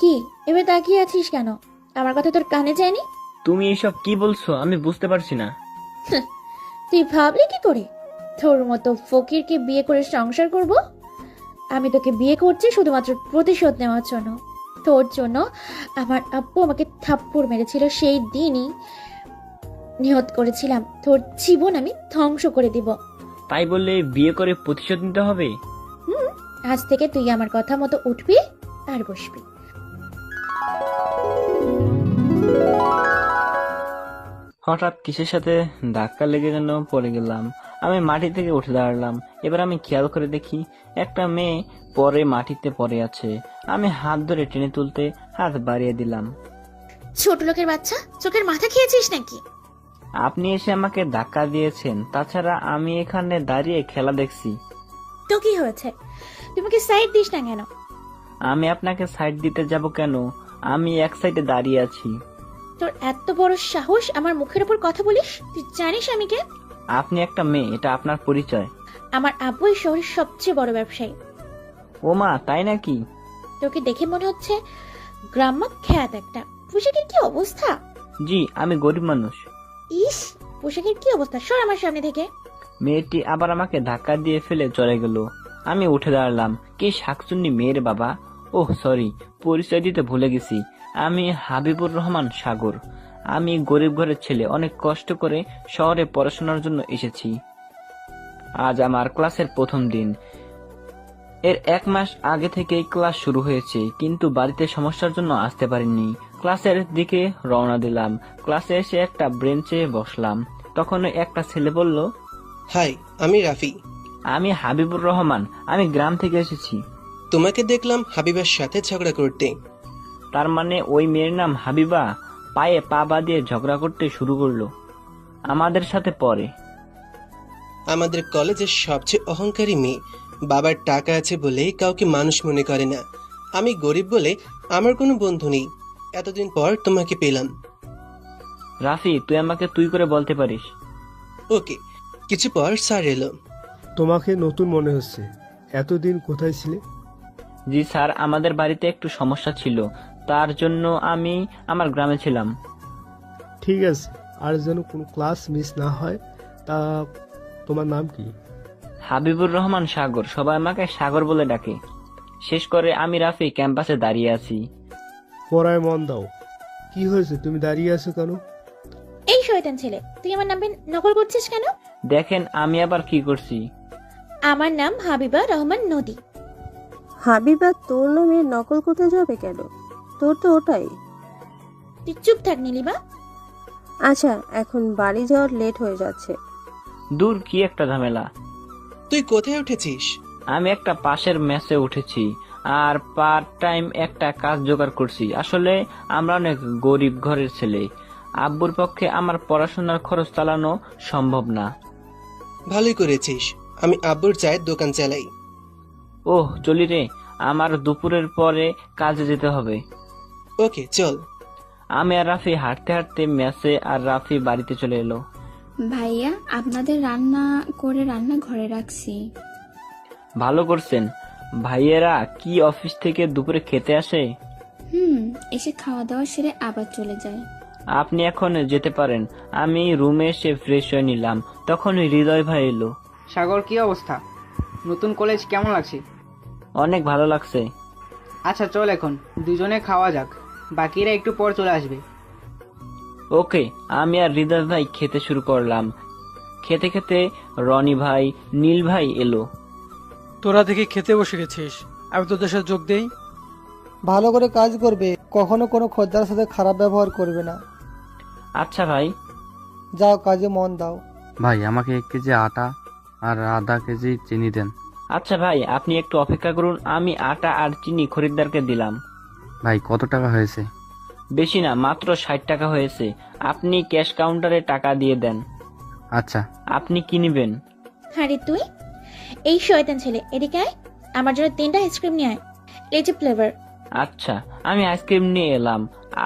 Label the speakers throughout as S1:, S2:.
S1: কি এবার তাকিয়ে আছিস কেন? আমার কথা তোর কানে যায়নি?
S2: তুমি এসব কি বলছো আমি বুঝতে পারছি না।
S1: তুই ভাবলি কি করে তোর মতো ফকিরকে বিয়ে করে সংসার করব? আমি তোকে বিয়ে করছি শুধুমাত্র প্রতিশোধ নেওয়ার জন্য। তোর জন্য আমার আব্বু আমাকে থাপ্পড় মেরেছিল, সেই দিনই নিয়ত করেছিলাম তোর জীবন আমি ধ্বংস করে দিব।
S2: তাই বললে বিয়ে করে প্রতিশোধ নিতে হবে?
S1: হুম, আজ থেকে তুই আমার কথা মতো উঠবি আর বসবি।
S2: হঠাৎ কিসের সাথে ধাক্কা লেগে যেন পড়ে গেলাম। আমি মাটি থেকে উঠে দাঁড়ালাম। এবার আমি খেয়াল করে দেখি একটা মেয়ে পরে মাটিতে পড়ে আছে। আমি হাত ধরে টেনে তুলতে হাত বাড়িয়ে দিলাম।
S1: ছোট লোকের বাচ্চা, চোখের মাথা খেয়েছিস নাকি?
S2: আপনি এসে আমাকে ধাক্কা দিয়েছেন, তাছাড়া আমি এখানে দাঁড়িয়ে খেলা দেখছি।
S1: তো কি হয়েছে? তুই আমাকে সাইড দিস না কেন?
S2: আমি আপনাকে সাইড দিতে যাব কেন? আমি এক সাইডে দাঁড়িয়ে আছি।
S1: তোর এত বড় সাহস আমার মুখের উপর কথা বলিস? তুই জানিস আমি কে?
S2: আপনি একটা মেয়ে, এটা আপনার পরিচয়।
S1: আমার আব্বু এই শহরের সবচেয়ে বড় ব্যবসায়ী।
S2: ও মা, তাই নাকি?
S1: তোকে দেখে মনে হচ্ছে গ্রাম্য খ্যাত একটা। পোশাকের কি অবস্থা!
S2: জি, আমি গরিব মানুষ।
S1: ইস, পোশাকের কি অবস্থা! সর আমার সামনে থেকে।
S2: মেয়েটি আবার আমাকে ধাক্কা দিয়ে ফেলে চলে গেল। আমি উঠে দাঁড়ালাম। কি শাকচুন্নি মেয়ের বাবা! ওহ সরি, পরিচয় দিতে ভুলে গেছি। আমি হাবিবুর রহমান সাগর। আমি গরিব ঘরের ছেলে, অনেক কষ্ট করে শহরে পড়াশোনার জন্য এসেছি। আজ আমার ক্লাসের প্রথম দিন। এর 1 মাস আগে থেকেই ক্লাস শুরু হয়েছে, কিন্তু বাড়িতে সমস্যার জন্য আসতে পারিনি। ক্লাসের দিকে রওনা দিলাম। ক্লাসে এসে একটা বেঞ্চে বসলাম। তখন একটা ছেলে বলল,
S3: হাই, আমি রাফি।
S2: আমি হাবিবুর রহমান, আমি গ্রাম থেকে এসেছি।
S3: তোমাকে দেখলাম হাবিবার সাথে ঝগড়া করতে।
S2: তার মানে ওই মেয়ের নাম হাবিবা পায়ে পা বাঁধিয়ে ঝগড়া করতে শুরু করলো আমাদের সাথে পরে।
S3: আমাদের কলেজের সবচেয়ে অহংকারী মেয়ে। বাবার টাকা আছে বলেই কাউকে মানুষ মনে করে না। আমি গরিব বলে আমার কোনো বন্ধু নেই। এতদিন পর তোমাকে পেলাম।
S2: রাফি, তুই আমাকে তুই করে বলতে পারিস।
S3: ওকে। কিছু পর স্যার এলো।
S4: তোমাকে নতুন মনে হচ্ছে। এতদিন কোথায় ছিলে?
S2: জি স্যার, আমাদের বাড়িতে একটু সমস্যা ছিল, তার জন্য আমি আমার গ্রামে ছিলাম।
S4: ঠিক আছে, আর যেন কোনো ক্লাস মিস না হয়। তা তোমার নাম কি?
S2: হাবিবুর রহমান সাগর, সবাই আমাকে সাগর বলে ডাকে। শেষ করে আমি রাফি ক্যাম্পাসে দাঁড়িয়ে আছি।
S4: পড়ায় মন দাও। কি হয়েছে, তুমি দাঁড়িয়ে আছো কেন?
S1: এই শয়তান ছেলে, তুই আমার নামে নকল করছিস কেন?
S2: দেখেন আমি আবার কি করছি।
S1: আমার নাম হাবিবা রহমান নদী।
S5: হাবিবা তোর নামে নকল করতে যাবে কেন? তোর তো ওটাই।
S1: তুই চুপ থাক নীলিমা।
S5: আচ্ছা, এখন বাড়ি যাওয়ার লেট হয়ে যাচ্ছে।
S2: দূর, কি একটা ঝামেলা।
S3: তুই কোথায় উঠেছিস?
S2: আমি একটা পাশের মেসে উঠেছি আর পার্ট টাইম একটা কাজ জোগাড় করছি। আসলে আমরা অনেক গরিব ঘরের ছেলে, আব্বুর পক্ষে আমার পড়াশোনার খরচ চালানো সম্ভব না।
S3: ভালোই করেছিস। আমি আব্বুর চায়ের দোকান চালাই।
S2: ওহ চলি রে, আমার দুপুরের পরে কাজে যেতে হবে।
S3: ওকে, চল।
S2: আমি আর রাফি হাঁটতে হাঁটতে মেসে আর রাফি বাড়িতে চলে এলো।
S6: ভাইয়া, আপনাদের রান্না করে রান্না ঘরে রাখছি।
S2: ভালো করছেন। ভাইয়েরা কি অফিস থেকে দুপুরে খেতে আসে?
S6: এসে খাওয়া দাওয়া সেরে আবার চলে যায়।
S2: আপনি এখন যেতে পারেন। আমি রুমে এসে ফ্রেশ হয়ে নিলাম, তখন হৃদয় ভাই এলো।
S7: সাগর, কি অবস্থা? নতুন কলেজ কেমন লাগছে?
S2: অনেক ভালো লাগছে।
S7: আচ্ছা চল, এখন দুজনে খাওয়া যাক, বাকিরা একটু পর চলে আসবে।
S2: ওকে। আমি আর হৃদয় ভাই খেতে শুরু করলাম। খেতে খেতে রনি ভাই, নীল ভাই এলো।
S8: তোরা দেখি খেতে বসে গেছিস, আমি তোদের সাথে যোগ দেই।
S9: ভালো করে কাজ করবে, কখনো কোনো খদ্দার সাথে খারাপ ব্যবহার করবে না।
S2: আচ্ছা ভাই।
S9: যাও, কাজে মন দাও।
S10: ভাই, আমাকে 1 কেজি আটা আর আধা কেজি চিনি দেন।
S2: আচ্ছা ভাই, আপনি একটু অপেক্ষা করুন, আমি আটা আর চিনি খরিদ্দারকে দিলাম।
S10: ভাই, কত টাকা হয়েছে?
S2: বেশি না, মাত্র 60 টাকা হয়েছে। আপনি ক্যাশ কাউন্টারে টাকা দিয়ে দেন।
S10: আচ্ছা।
S2: আপনি কি নিবেন?
S1: আরে তুই, এই শয়তান ছেলে, এদিকে আয়। আমার জন্য 3টা আইসক্রিম নিয়ে আয়, লেচি ফ্লেভার।
S2: আচ্ছা, আমি আইসক্রিম নিয়ে এলাম।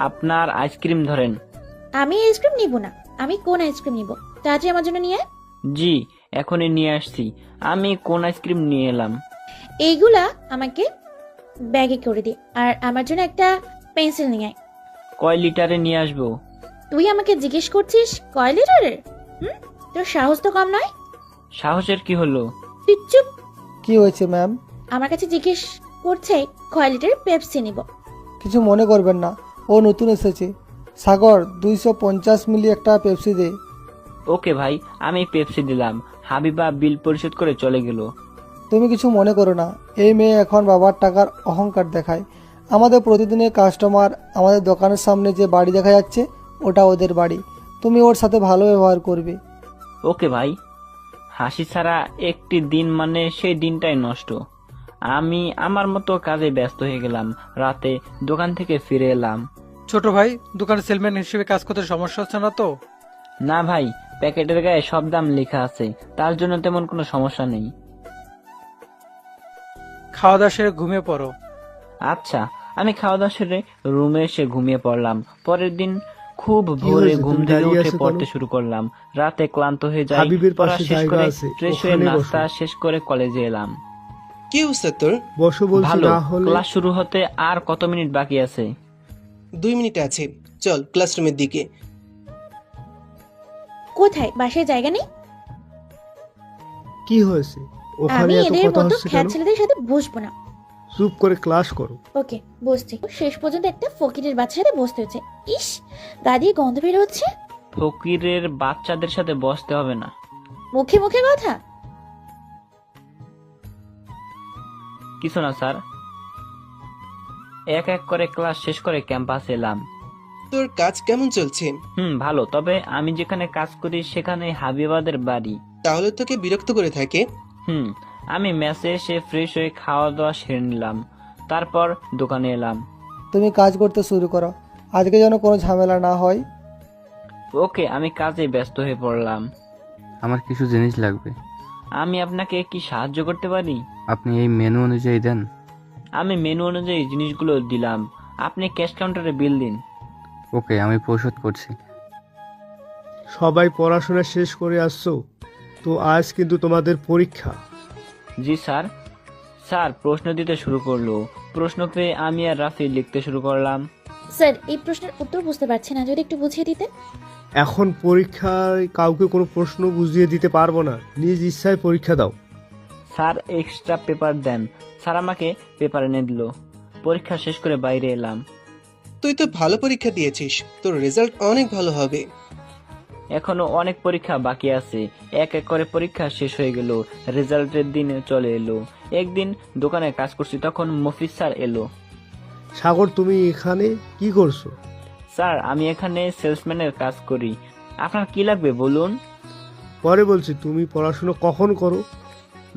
S2: আপনার আইসক্রিম ধরেন।
S1: আমি আইসক্রিম নিব না। আমি কোন আইসক্রিম নিব? তাড়াতাড়ি আমার জন্য নিয়ে আয়।
S2: জি, এখনই নিয়ে আসছি। আমি কোন আইসক্রিম নিয়ে এলাম?
S1: এইগুলা আমাকে ব্যাগে করে দি, আর আমার জন্য একটা পেন্সিল নিয়ে আয়।
S2: কয় লিটারে নিয়ে আসবো?
S1: তুই আমাকে জিজ্ঞেস করছিস কয় লিটারের? তোর সাহস তো কম নয়।
S2: সাহসের কি হলো?
S1: তুই চুপ।
S9: কি হয়েছে ম্যাম?
S1: আমার কাছে জিজ্ঞেস করছে কয় লিটার পেপসি নিব।
S9: কিছু মনে করবেন না, ও নতুন এসেছে। সাগর 250 মিলি একটা পেপসি দে।
S2: ওকে ভাই, আমি পেপসি দিলাম। হাবিবা বিল পরিশোধ করে চলে গেল।
S9: তুমি কিছু মনে করো না, এই মেয়ে এখন বাবার টাকার অহংকার দেখায়। আমাদের প্রতিদিনের কাস্টমার, আমাদের দোকানের সামনে যে বাড়ি দেখা যাচ্ছে ওটা ওদের বাড়ি। তুমি ওর সাথে ভালো ব্যবহার করবে।
S2: ওকে ভাই। হাসি ছাড়া একটি দিন মানে সেই দিনটাই নষ্ট। আমি আমার মতো কাজে ব্যস্ত হয়ে গেলাম। রাতে দোকান থেকে ফিরে এলাম।
S8: ছোট ভাই, দোকানে সেলম্যান হিসেবে কাজ করতে সমস্যা হচ্ছে না তো?
S2: না ভাই, প্যাকেটের গায়ে সব দাম লেখা আছে, তার জন্য তেমন কোনো সমস্যা নেই।
S8: খাওয়া দাওয়া সেরে ঘুমিয়ে পড়ো।
S2: আচ্ছা। আমি খাওয়া দাওয়া সেরে রুমে এসে ঘুমিয়ে পড়লাম। পরের দিন খুব ভোরে
S4: হয়েছে?
S2: ঘুম
S4: তুমি
S2: থেকে
S4: দাঁড়িয়ে
S2: উঠে
S4: আছো
S2: পড়তে
S4: কেন?
S2: শুরু করলাম। রাতে ক্লান্ত হয়ে যাই।
S4: হাবিবের
S2: পড়া
S4: পাশে
S2: শেষ
S4: জায়গা
S2: করে
S4: আছে,
S2: ফ্রেশ হয়ে
S4: ওখানে
S2: নাস্তা
S4: বসো।
S2: শেষ করে কলেজে এলাম।
S3: কি অবস্থা তোর?
S4: বসো বলছি,
S2: ভালো।
S4: না হলে
S2: ক্লাস শুরু হতে আর কত মিনিট বাকি আছে?
S3: 2 মিনিট আছে, চল ক্লাসরুমের দিকে।
S1: কোথায়? বাসায় জায়গা নেই?
S4: কি হয়েছে? ওখানে
S1: আমি
S4: এত
S1: এদের
S4: কথা
S1: মতো
S4: হচ্ছে
S1: খ্যাত
S4: কেন?
S1: ছেলেদের সাথে বসবো না।
S4: চুপ করে ক্লাস করো।
S1: ওকে, বসছি। শেষ পর্যন্ত একটা ফকিরের বাচ্চার সাথে বসতে হচ্ছে। ইস, গা দিয়ে গন্ধ বের হচ্ছে।
S2: ফকিরের বাচ্চাদের সাথে বসতে হবে না।
S1: মুখে মুখে কথা।
S2: কিছু না স্যার। এক এক করে ক্লাস শেষ করে ক্যাম্পাসে এলাম।
S3: তোর কাজ কেমন চলছে?
S2: ভালো। তবে আমি যেখানে কাজ করি সেখানে হাবিবাদের বাড়ি।
S3: তাহলে তোকে বিরক্ত করে থাকে?
S2: আমি মেসে এসে ফ্রেশ হয়ে খাওয়া দাওয়া সেরে নিলাম। তারপর দোকানে এলাম।
S9: তুমি কাজ করতে শুরু করো, আজকে যেন কোনো ঝামেলা না হয়।
S2: ওকে, আমি কাজে ব্যস্ত হয়ে পড়লাম।
S10: আমার কিছু জিনিস লাগবে।
S2: আমি আপনাকে কি সাহায্য করতে পারি?
S10: আপনি এই মেনু অনুযায়ী দেন।
S2: আমি মেনু অনুযায়ী জিনিসগুলো দিলাম। আপনি ক্যাশ কাউন্টারে বিল দিন।
S10: ওকে, আমি পরিশোধ করছি।
S4: সবাই পড়াশোনা শেষ করে আসছো তো আজ কিন্তু তোমাদের পরীক্ষা।
S2: জি স্যার। স্যার প্রশ্ন দিতে শুরু করলো। প্রশ্ন পেয়ে আমি আর রাফি লিখতে শুরু করলাম।
S1: স্যার, এই প্রশ্নের উত্তর বুঝতে পারছি না, যদি একটু বুঝিয়ে দিতেন।
S4: এখন পরীক্ষায় কাউকে কোনো প্রশ্ন বুঝিয়ে দিতে পারবো না, নিজ ইচ্ছায় পরীক্ষা দাও।
S2: স্যার এক্সট্রা পেপার দেন। স্যার আমাকে পেপার এনে দিল। পরীক্ষা শেষ করে বাইরে এলাম।
S3: তুই তো ভালো পরীক্ষা দিয়েছিস, তোর রেজাল্ট অনেক ভালো হবে।
S2: এখনো অনেক পরীক্ষা বাকি আছে। এক এক করে পরীক্ষা শেষ হয়ে গেল। রেজাল্টের দিন চলে এলো। একদিন দোকানে কাজ করছি, তখন মফিজ স্যার এলো।
S4: সাগর, তুমি এখানে কি করছো?
S2: স্যার আমি এখানে সেলসম্যানের কাজ করি। আপনার কি লাগবে বলুন?
S4: পরে বলছি, তুমি পড়াশোনা কখন করো?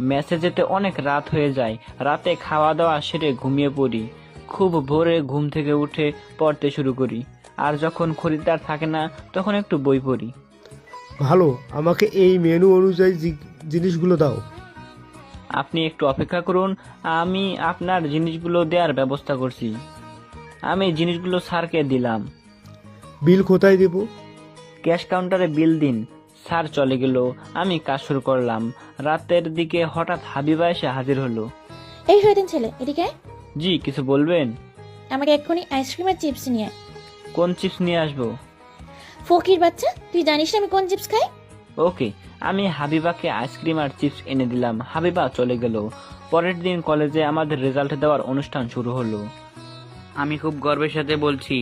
S2: মেসে যেতে অনেক রাত হয়ে যায়। রাতে খাওয়া দাওয়া সেরে ঘুমিয়ে পড়ি। খুব ভোরে ঘুম থেকে উঠে পড়তে শুরু করি। আর যখন খরিদ্দার থাকে না তখন একটু বই পড়ি।
S4: ভালো, আমাকে এই মেনু অনুযায়ী জিনিসগুলো দাও।
S2: আপনি একটু অপেক্ষা করুন, আমি আপনার জিনিসগুলো দেওয়ার ব্যবস্থা করছি। আমি জিনিসগুলো স্যারকে দিলাম।
S4: বিল কোথায় দেব?
S2: ক্যাশ কাউন্টারে বিল দিন। স্যার চলে গেল। আমি কাজ শুরু করলাম। রাতের দিকে হঠাৎ হাবিবা এসে হাজির হলো।
S1: এই শয়তান ছেলে, এদিকে আয়।
S2: জি, কিছু বলবেন?
S1: আমাকে এক্ষুনি আইসক্রিম আর চিপস নিয়ে আয়।
S2: কোন চিপস নিয়ে আসবো?
S1: ফকির বাচ্চা, তুই জানিস না আমি কোন চিপস খাই?
S2: ওকে। আমি হাবিবাকে আইসক্রিম আর চিপস এনে দিলাম। হাবিবা চলে গেল। পরের দিন কলেজে আমাদের রেজাল্ট দেওয়ার অনুষ্ঠান শুরু হলো।
S11: আমি খুব গর্বের সাথে বলছি,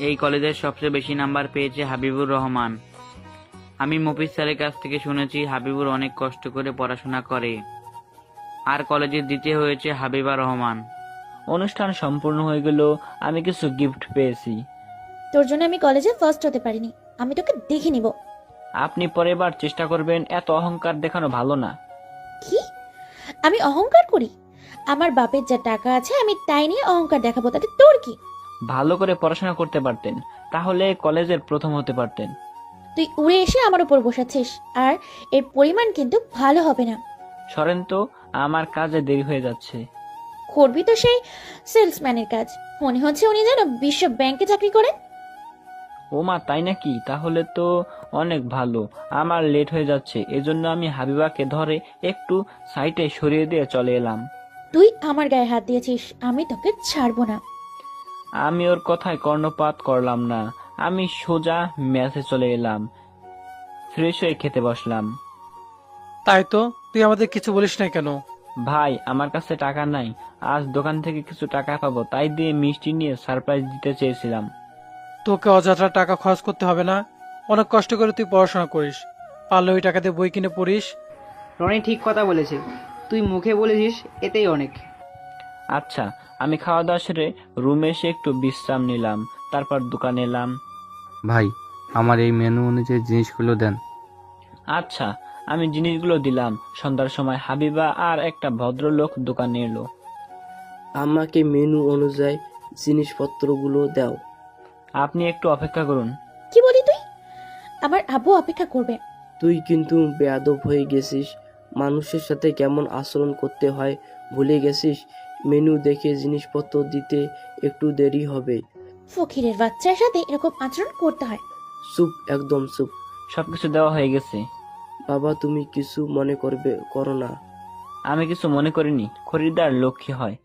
S11: এই কলেজের সবচেয়ে বেশি নাম্বার পেয়েছে হাবিবুর রহমান। আমি মফিজ স্যারের কাছ থেকে শুনেছি হাবিবুর অনেক কষ্ট করে পড়াশোনা করে, আর কলেজে দ্বিতীয় হয়েছে হাবিবা রহমান।
S2: অনুষ্ঠান সম্পূর্ণ হয়ে গেল। আমি কিছু গিফট পেয়েছি।
S1: তোর জন্য আমি কলেজে ফার্স্ট হতে পারিনি, আমি তোকে দেখে নিব।
S2: আপনি পরের বার চেষ্টা করবেন। এত অহংকার দেখানো ভালো না।
S1: কি? আমি অহংকার করি? আমার বাপের যা টাকা আছে আমি তাই নিয়ে অহংকার দেখাবো, তাতে তোর কি?
S2: ভালো করে পড়াশোনা করতে পারতেন, তাহলে কলেজের প্রথম হতে পারতেন।
S1: তুই উড়ে এসে আমার উপর বসাচ্ছিস, আর এর পরিমাণ কিন্তু ভালো হবে না।
S2: সরেন তো, আমার কাজে দেরি হয়ে যাচ্ছে।
S1: করবি তো সেই সেলসম্যানের কাজ। মনে হচ্ছে উনি যেন বিশ্ব ব্যাংকে চাকরি করেন।
S2: ও মা, তাই নাকি? তাহলে তো অনেক ভালো। আমার লেট হয়ে যাচ্ছে, এজন্য আমি হাবিবাকে ধরে একটু সাইডে সরিয়ে দিয়ে চলে এলাম।
S1: তুই আমার গায়ে হাত দিয়েছিস, আমি তোকে ছাড়বো না।
S2: আমি ওর কথায় কর্ণপাত করলাম না। আমি সোজা ম্যাচে চলে এলাম, ফ্রেশ হয়ে খেতে বসলাম।
S8: তাই তো, তুই আমাদের কিছু বলিস না কেন?
S2: ভাই, আমার কাছে টাকা নাই, আজ দোকান থেকে কিছু টাকা পাবো, তাই দিয়ে মিষ্টি নিয়ে সারপ্রাইজ দিতে চেয়েছিলাম।
S8: তোকে অযথা টাকা খরচ করতে হবে না, অনেক কষ্ট করে তুই পড়াশোনা করিস, পারলে ওই টাকা দিয়ে বই কিনে পড়িস।
S7: রনি ঠিক কথা বলেছে, তুই মুখে বলেছিস এতেই অনেক।
S2: আচ্ছা, আমি খাওয়া দাওয়া সেরে রুমে এসে একটু বিশ্রাম নিলাম, তারপর দোকানে এলাম।
S10: ভাই, আমার এই মেনু অনুযায়ী জিনিসগুলো দেন।
S2: আচ্ছা, আমি জিনিসগুলো দিলাম। সন্ধ্যার সময় হাবিবা আর একটা ভদ্রলোক দোকানে এলো।
S12: আমাকে মেনু অনুযায়ী জিনিসপত্রগুলো দাও।
S2: আপনি একটু অপেক্ষা করুন।
S1: কি বলি তুই? আমার আব্বু অপেক্ষা করবে?
S12: তুই কিন্তু বেয়াদব হয়ে গেছিস, মানুষের সাথে কেমন আচরণ করতে হয় ভুলে গেছিস। মেনু দেখে জিনিসপত্র দিতে একটু দেরি হবে।
S1: ফকিরের বাচ্চার সাথে এরকম আচরণ করতে হয়?
S12: চুপ, একদম চুপ।
S2: সবকিছু দেওয়া হয়ে গেছে।
S12: বাবা, তুমি কিছু মনে করো না।
S2: আমি কিছু মনে করিনি, খরিদ্দার লক্ষ্মী হয়।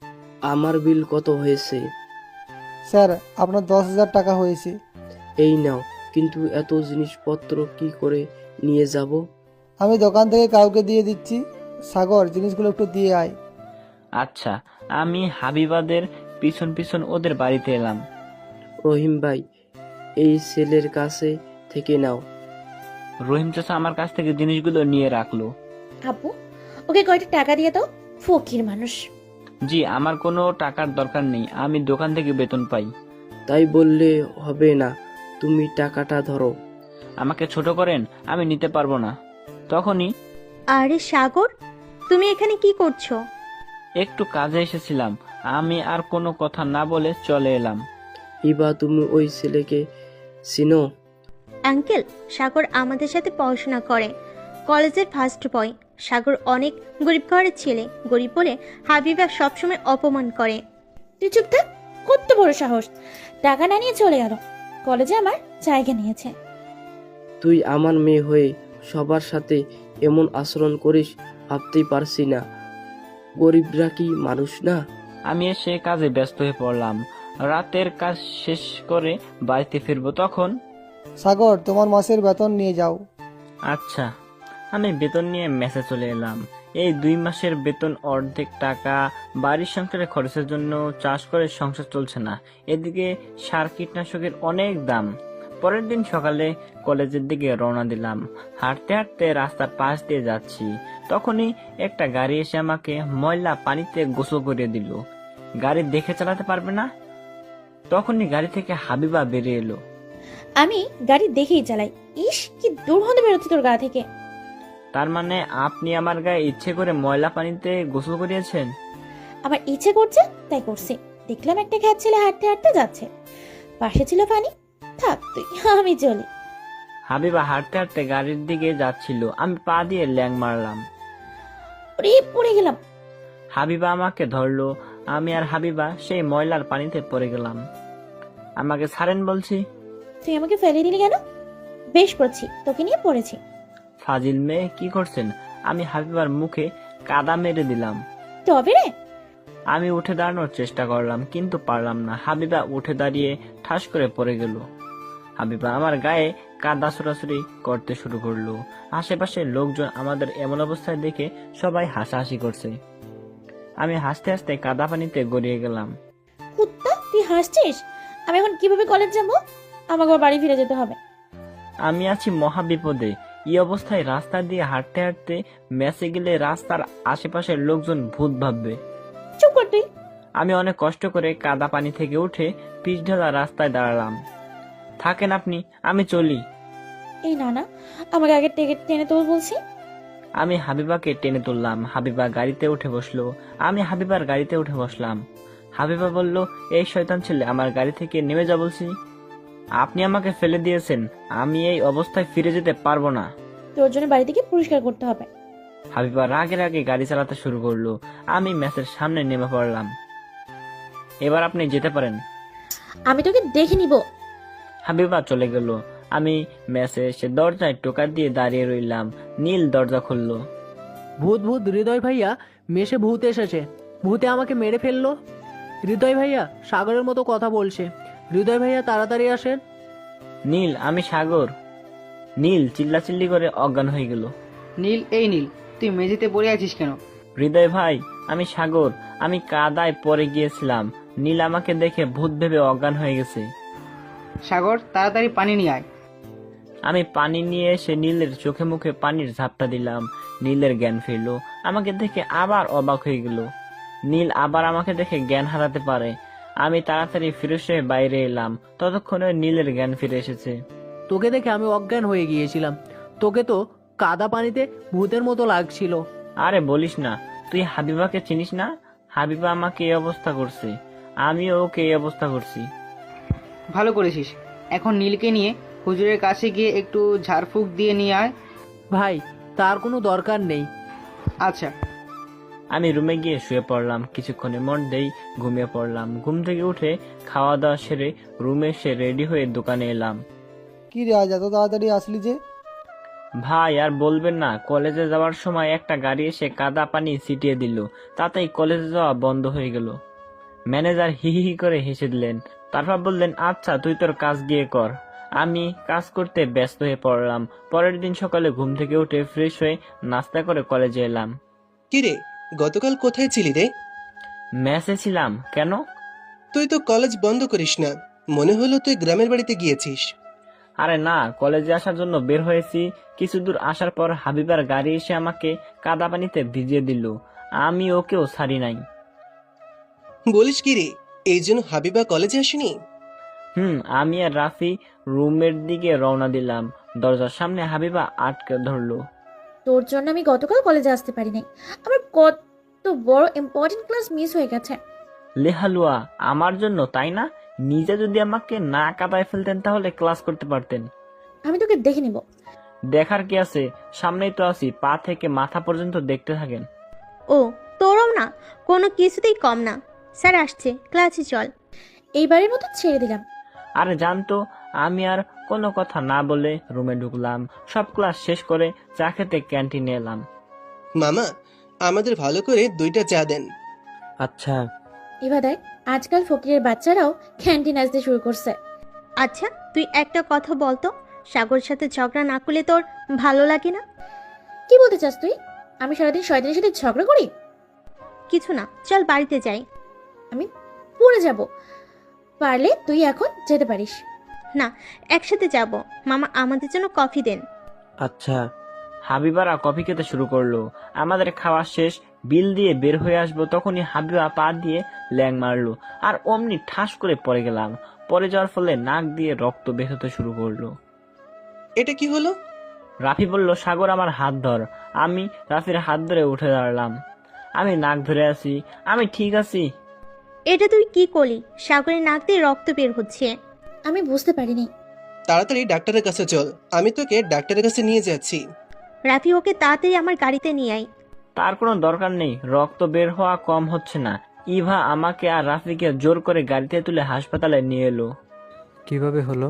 S12: আমার বিল কত হয়েছে?
S9: স্যার, আপনার 10,000 টাকা হয়েছে।
S12: এই নাও, কিন্তু এত জিনিসপত্র কি করে নিয়ে যাব?
S9: আমি দোকান থেকে কাউকে দিয়ে দিচ্ছি। সাগর, জিনিসগুলো একটু দিয়ে আয়।
S2: আচ্ছা, আমি হাবিবাদের পিছন পিছন ওদের বাড়িতে এলাম।
S12: রহিম ভাই, এই ছেলের কাছে থেকে নাও।
S2: রহিম চাচা আমার কাছ থেকে জিনিসগুলো নিয়ে রাখলো।
S1: আব্বু, ওকে কয়টা টাকা দিয়ে দাও, ফকির মানুষ।
S2: জি, আমার কোনো টাকার দরকার নেই, আমি দোকান থেকে বেতন পাই।
S12: তাই বললে হবে না, তুমি টাকাটা ধরো।
S2: আমাকে ছোট করেন, আমি নিতে পারবো না। তখনই,
S13: আরে সাগর, তুমি এখানে কি করছো?
S2: একটু কাজে এসেছিলাম। আমি আর কোনো কথা না বলে চলে এলাম।
S12: ইবা, তুমি ওই ছেলেকে চিনো?
S13: আঙ্কেল, সাগর আমাদের সাথে পড়াশোনা করে, কলেজের ফার্স্ট বয়। সাগর অনেক গরিব ঘরের ছেলে, গরিব বলে হাবিবা সবসময় অপমান করে।
S1: তুই চুপ থাক, কত বড় সাহস! টাকা না নিয়ে চলে গেল, কলেজে আমার জায়গা নিয়েছে।
S12: তুই আমার মেয়ে হয়ে সবার সাথে এমন আচরণ করিস, ভাবতেই পারছি না। গরিবরা কি মানুষ না?
S2: আমি এসে কাজে ব্যস্ত হয়ে পড়লাম। রাতের কাজ শেষ করে বাড়িতে ফিরবো তখন।
S9: সাগর, তোমার মাসের বেতন নিয়ে যাও।
S2: আচ্ছা, আমি বেতন নিয়ে মেসে চলে এলাম। এই 2 মাসের বেতন অর্ধেক টাকা বাড়ির সংসারে খরচের জন্য, চাষ করে সংসার চলছে না, এদিকে সার কীটনাশকের অনেক দাম। পরের দিন সকালে কলেজের দিকে রওনা দিলাম। হাঁটতে হাঁটতে রাস্তার পাশ দিয়ে যাচ্ছি, তখনই একটা গাড়ি এসে আমাকে ময়লা পানিতে গোসল করিয়ে দিল। গাড়ি দেখে চালাতে পারবে না? তখনই গাড়ি থেকে হাবিবা বেরিয়ে এলো।
S1: আমি গাড়ি দেখেই চালাই। ইস, কি দুর্গন্ধ বেরোচ্ছে তোর গা থেকে।
S2: তার মানে আপনি আমার গায়ে ইচ্ছে করে ময়লা পানিতে গোসল করিয়েছেন?
S1: আমার ইচ্ছে করছে তাই করছি। দেখলাম একটা খ্যাত ছেলে হাঁটতে হাঁটতে যাচ্ছে, পাশে ছিল পানি। থাক তুই, আমি চলি।
S2: হাবিবা হাঁটতে হাঁটতে গাড়ির দিকে যাচ্ছিল, আমি পা দিয়ে ল্যাং মারলাম।
S1: ওরে, পড়ে গেলাম।
S2: হাবিবা আমাকে ধরলো, আমি আর হাবিবা সেই ময়লার পানিতে পড়ে গেলাম। আমাকে ছাড়েন বলছি।
S1: তুই আমাকে ফেলে দিলি কেন? বেশ করছি, তোকে নিয়ে পড়েছি।
S2: ফাজিল মেয়ে, কি করছেন? আমি হাবিবার মুখে কাদা মেরে দিলাম।
S1: তবে রে,
S2: আমি উঠে দাঁড়ানোর চেষ্টা করলাম, কিন্তু পারলাম না। হাবিবা উঠে দাঁড়িয়ে ঠাস করে পড়ে গেল। হাবিবা আমার গায়ে কাদা ছোড়াছুড়ি করতে শুরু করলো। আশেপাশের লোকজন আমাদের এমন অবস্থায় দেখে সবাই হাসাহাসি করছে। আমি হাসতে হাসতে কাদা পানিতে গড়িয়ে গেলাম।
S1: কুত্তা, তুই হাসছিস? আমি এখন কিভাবে কলেজ যাবো? আমাকে আবার বাড়ি ফিরে যেতে হবে।
S2: আমি আছি মহা বিপদে। এই অবস্থায় রাস্তা দিয়ে হাঁটতে হাঁটতে মেসে গেলে রাস্তার আশেপাশের লোকজন ভূত ভাববে।
S1: চুপ কর তুই।
S2: আমি অনেক কষ্ট করে কাদা পানি থেকে উঠে পিচ ঢালা রাস্তায় দাঁড়ালাম। থাকেন আপনি, আমি চলি।
S1: এই না না, আমাকে আগে টেনে তোল বলছি।
S2: আমি হাবিবাকে টেনে তুললাম। হাবিবা গাড়িতে উঠে বসলো, আমি হাবিবার গাড়িতে উঠে বসলাম। হাবিবা বলল, এই শয়তান ছেলে, আমার গাড়ি থেকে নেমে যা বলছি। আপনি আমাকে ফেলে দিয়েছেন, আমি এই অবস্থায় ফিরে যেতে পারবো না।
S1: তোর জন্য বাড়ি থেকে পরিষ্কার করতে হবে।
S2: হাবিবা রাগে রাগে গাড়ি চালাতে শুরু করলো। আমি মেসের সামনে নেমে পড়লাম। এবার আপনি যেতে পারেন।
S1: আমি তোকে দেখে নিব।
S2: হাবিবা চলে গেল। আমি মেসে এসে দরজায় টোকা দিয়ে দাঁড়িয়ে রইলাম। নীল দরজা খুললো।
S14: ভূত ভূত হৃদয় ভাইয়া, মেসে ভূত এসেছে। ভূতে আমাকে মেরে ফেললো। হৃদয় ভাইয়া সাগরের মতো কথা বলছে। হৃদয় ভাইয়া তাড়াতাড়ি আসেন।
S2: নীল, আমি সাগর। নীল চিল্লাচিল্লি করে অজ্ঞান হয়ে গেল।
S7: নীল, এই নীল, তুই মেঝেতে পড়ে আছিস কেন?
S2: হৃদয় ভাই, আমি সাগর। আমি কাদায় পড়ে গিয়েছিলাম। নীল আমাকে দেখে ভূত ভেবে অজ্ঞান হয়ে গেছে।
S7: সাগর, তাড়াতাড়ি পানি নিয়ে আয়।
S2: আমি পানি নিয়ে এসে নীলের চোখে মুখে পানির ঝাপটা দিলাম। নীলের জ্ঞান ফিরল। আমাকে দেখে আবার অবাক হয়ে গেল। নীল আবার আমাকে দেখে জ্ঞান হারাতে পারে। আমি তাড়াতাড়ি ফ্রেশ হয়ে বাইরে এলাম। ততক্ষণে নীলের জ্ঞান ফিরে এসেছে।
S14: তোকে দেখে আমি অজ্ঞান হয়ে গিয়েছিলাম। তোকে তো কাদা পানিতে ভূতের মতো লাগছিল।
S2: আরে বলিস না, তুই হাবিবাকে চিনিস না? হাবিবা আমাকে এই অবস্থা করছে, আমিও ওকে এই অবস্থা করছি।
S7: ভালো করেছিস। এখন নীলকে নিয়ে হুজুরের কাছে গিয়ে একটু ঝাড়ফুঁক দিয়ে নিয়ে আয়।
S14: ভাই, তার কোনো দরকার নেই।
S7: আচ্ছা।
S2: আমি রুমে গিয়ে শুয়ে পড়লাম। কিছুক্ষণের মধ্যেই ঘুমিয়ে পড়লাম। ঘুম থেকে উঠে খাওয়া দাওয়া সেরে রুমে এসে রেডি হয়ে দোকানে এলাম।
S9: কি রে, আজ এত তাড়াতাড়ি আসলি যে?
S2: ভাই আর বলবেন না, কলেজে যাওয়ার সময় একটা গাড়ি এসে কাদা পানি ছিটিয়ে দিল। তাতেই কলেজে যাওয়া বন্ধ হয়ে গেল। ম্যানেজার হি হি করে হেসে দিলেন। তারপর বললেন, আচ্ছা তুই তোর কাজ গিয়ে কর। আমি কাজ করতে ব্যস্ত হয়ে পড়লাম। পরের দিন সকালে ঘুম থেকে উঠে ফ্রেশ হয়ে নাস্তা করে কলেজে এলাম।
S3: কিরে, গতকাল কোথায় ছিলি রে?
S2: মেসে ছিলাম। কেন?
S3: তুই তো কলেজ বন্ধ করিস না, মনে হলো তুই গ্রামের বাড়িতে গিয়েছিস।
S2: আরে না, কলেজে আসার জন্য বের হয়েছি। কিছু দূর আসার পর হাবিবার গাড়ি এসে আমাকে কাদা পানিতে ভিজিয়ে দিল। আমি ওকেও ছাড়ি নাই।
S3: বলিস কি রে, এই জন্য হাবিবা কলেজে আসেনি?
S2: আমি আর রাফি রুমের দিকে রওনা দিলাম। দরজার সামনে হাবিবা আটকে ধরলো।
S1: তোর জন্য আমি গতকাল কলেজে আসতে পারি নাই। আমার কত বড় ইম্পর্টেন্ট ক্লাস মিস হয়ে গেছে।
S2: লেহালুয়া, আমার জন্য তাই না? নিজে যদি আমাকে না কাদায় ফেলতেন তাহলে ক্লাস করতে পারতেন।
S1: আমি তোকে দেখে নিব।
S2: দেখার কি আছে, সামনেই তো আছি। পা থেকে মাথা পর্যন্ত দেখতে থাকেন।
S13: ও, তোরও না কোনো কিছুতেই কম না। স্যার আসছে, ক্লাসে চল।
S1: এইবারের মতো ছেড়ে দিলাম।
S2: আরে জানতো। আমি আর কোনো কথা না বলে রুমে ঢুকলাম। সব ক্লাস শেষ করে চা খেতে ক্যান্টিনে এলাম।
S3: মামা, আমাদের ভালো করে 2টা চা দেন।
S10: আচ্ছা।
S1: এবার দেখ, আজকাল ফকিরের বাচ্চারাও ক্যান্টিন আসতে শুরু করছে।
S13: আচ্ছা, তুই একটা কথা বলতো, সাগরের সাথে ঝগড়া না করলে তোর ভালো লাগে না?
S1: কি বলতে চাস তুই? আমি সারাদিন শয়তানের সাথে ঝগড়া করি?
S13: কিছু না, চল বাড়িতে যাই।
S1: আমি পড়ে যাব। পারলে তুই এখন যেতে পারিস।
S13: না, একসাথে যাব। মামা আমাদের জন্য কফি দেন।
S10: আচ্ছা।
S2: হাবিবারা কফি খেতে শুরু করলো। আমাদের খাওয়া শেষ, বিল দিয়ে বের হয়ে আসবো তখনই হাবিবা পা দিয়ে ল্যাং মারলো। আর অমনি ঠাস করে পড়ে গেলাম। পড়ে যাওয়ার ফলে নাক দিয়ে রক্ত বের হতে শুরু করলো।
S3: এটা কি হলো?
S2: রাফি বলল, সাগর আমার হাত ধর। আমি রাফির হাত ধরে উঠে দাঁড়ালাম। আমি নাক ধরে আছি। আমি ঠিক আছি।
S13: এটা তুই কি করলি? সাগরের নাক দিয়ে রক্ত বের হচ্ছে।
S1: আমি বুঝতে পারিনি।
S3: তাড়াতাড়ি ডাক্তারের কাছে চল, আমি তোকে ডাক্তারের কাছে নিয়ে যাচ্ছি।
S13: রাফি, ওকে তাড়াতাড়ি আমার গাড়িতে নিয়ে আয়।
S2: তার কোনো দরকার নেই, রক্ত বের হওয়া কম হচ্ছে না। ইভা আমাকে আর রাফিকে জোর করে গাড়িতে তুলে হাসপাতালে নিয়ে এলো।
S10: কিভাবে হলো?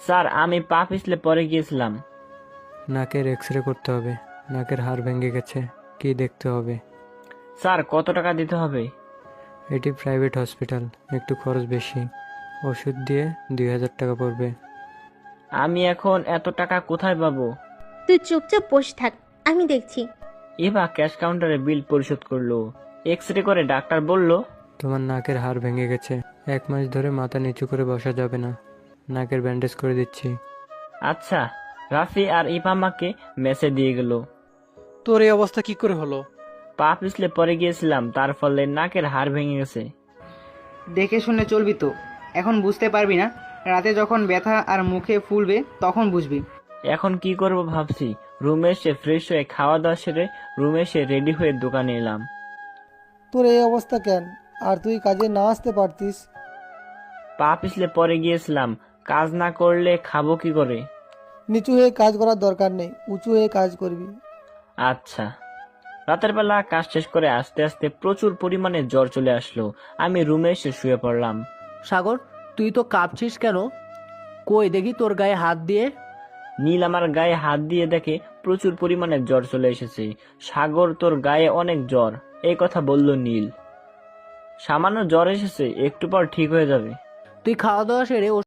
S2: স্যার, আমি পা পিছলে পড়ে গিয়েছিলাম।
S10: নাকের এক্সরে করতে হবে। নাকের হাড় ভেঙে গেছে, কি দেখতে হবে?
S2: স্যার, কত টাকা দিতে হবে?
S10: এটি প্রাইভেট হসপিটাল, একটু খরচ বেশি। ওষুধ দিয়ে 2000 টাকা পড়বে।
S2: আমি এখন এত টাকা কোথায় পাবো?
S13: তুই চুপচাপ বসে থাক, আমি দেখছি।
S2: এবার ক্যাশ কাউন্টারে বিল পরিশোধ করলো। এক্সরে করে ডাক্তার বলল,
S10: তোমার নাকের হাড় ভেঙে গেছে। 1 মাস ধরে মাথা নিচু করে বসা যাবে না। নাকের ব্যান্ডেজ করে দিচ্ছি।
S2: আচ্ছা। রাফি আর ইভা আমাকে মেসে দিয়ে গেল।
S8: তোর এই অবস্থা কি করে হলো?
S2: পা পিছলে পড়ে গিয়েছিলাম, তার ফলে নাকের হাড় ভেঙে গেছে।
S7: দেখে শুনে চলবি তো, এখন বুঝতে পারবি না। রাতে যখন ব্যথা আর মুখে ফুলবে তখন বুঝবি।
S2: এখন কি করব ভাবছি। রুমে এসে ফ্রেশ হয়ে খাওয়া দাওয়া সেরে রুমে এসে রেডি হয়ে দোকানে এলাম।
S9: তোর এই অবস্থা কেন? আর তুই কাজে না আসতে পারতিস?
S2: পা পিছলে পড়ে গিয়েছিলাম, কাজ না করলে খাবো কি করে?
S9: নিচু হয়ে কাজ করার দরকার নেই, উঁচু হয়ে কাজ করবি।
S2: আচ্ছা। রাতের বেলা কাজ শেষ করে আস্তে আস্তে প্রচুর পরিমাণে জ্বর চলে আসলো। আমি রুমে এসে শুয়ে পড়লাম।
S14: সাগর, তুই তো কাঁপছিস কেন? কই দেখি তোর গায়ে হাত দিয়ে।
S2: নীল আমার গায়ে হাত দিয়ে দেখে প্রচুর পরিমাণে জ্বর চলে এসেছে। সাগর, তোর গায়ে অনেক জ্বর, এই কথা বলল নীল। সামান্য জ্বর এসেছে, একটু পর ঠিক হয়ে যাবে।
S14: তুই খাওয়া দাওয়া সেরে